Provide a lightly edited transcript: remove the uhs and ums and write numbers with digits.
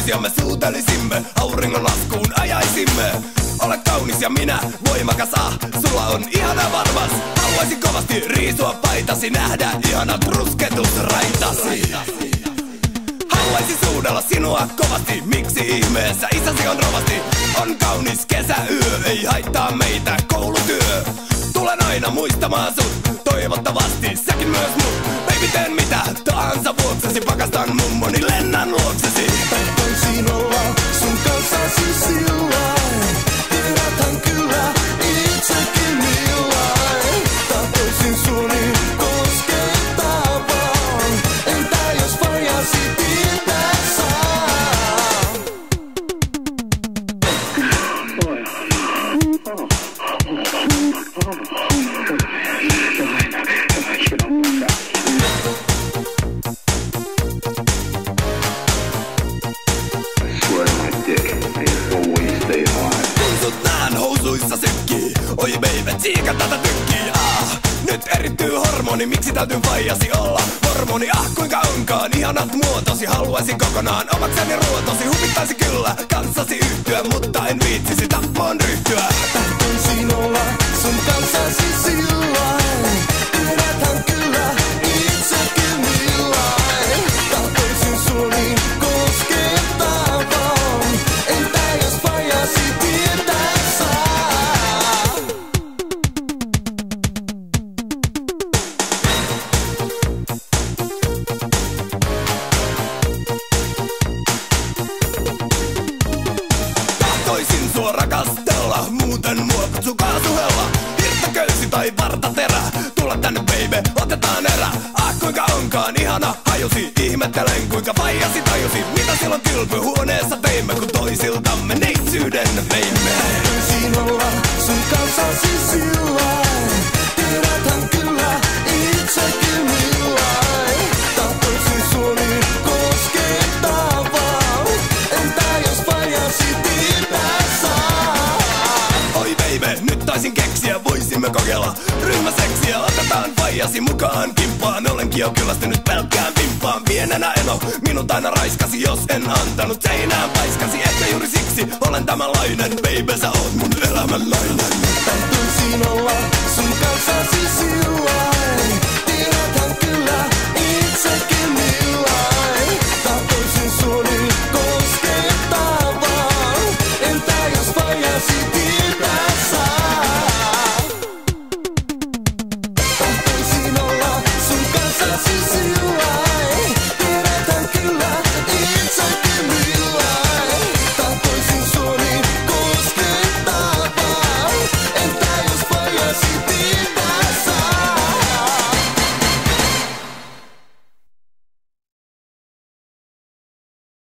toisiamme suutelisimme, auringon laskuun ajaisimme. Ole kaunis ja minä voimakas, sulla on ihana varmas. Haluaisin kovasti riisua paitasi, nähdä ihanat rusketusraitasi. Haluaisin suudella sinua kovasti, miksi ihmeessä isäsi on rovasti. On kaunis kesäyö, ei haittaa meitä koulutyö. Tulen aina muistamaan sut, toivottavasti säkin myös mut. Baby, teen mitä tahansa vuoksesi, pakastan mummoni, lennän luoksesi. Tahtoisin olla sun kanssasi sillain, tiedäthän kyllä itsekin millain. Tahtoisin suoni koskettaa vaan, entä jos vajasi tietää saa? Kun sut nään housuissa sykkii, oi baby, tsiika tätä tykkii. Nyt erittyy hormoni, miksi täytyy faijasi olla? Hormoni, kuinka onkaan ihanat muotosi. Haluaisin kokonaan omakseni ruotosi. Huvittaisi kyllä kanssasi yhtyä, mutta en viitsisi tappoon ryhtyä. Tahtoisin olla sun kanssasi sillain, tiedäthän kyllä itsekin millain. Tahtoisin suoni koskettaa vaan, entä jos vajasi tietää saa? Tahtoisin sua rakastella, muuten mua kutsu kaasuhella. Hirttäköysi tai vartaterä, tulla tänne baby, otetaan erä. Kuinka onkaan ihana hajusi, ihmettelen kuinka faijasi tajusi. Mitä silloin kylpyhuoneessa teimme, kun toisiltamme neitsyyden veimme. Tahtoisin olla sun kanssasi sillain, tiedäthän kyllä itsekin millain. Tahtoisin suoni koskettaa vaan, entä jos vajasi tietää saa? Oi baby, nyt taisin keksiä, voisimme kokeilla ryhmäseksiä. Otetaan faijasi mukaan kimppaan, olenkin jo kyllästynyt pelkkään pimppaan. Pienenä eno, minut aina raiskasi, jos en antanut seinään paiskasi. Ehkä juuri siksi olen tämänlainen, baby, sä oot mun elämänlainen. Tahtoisin olla sun kanssasi sillain, tiedäthän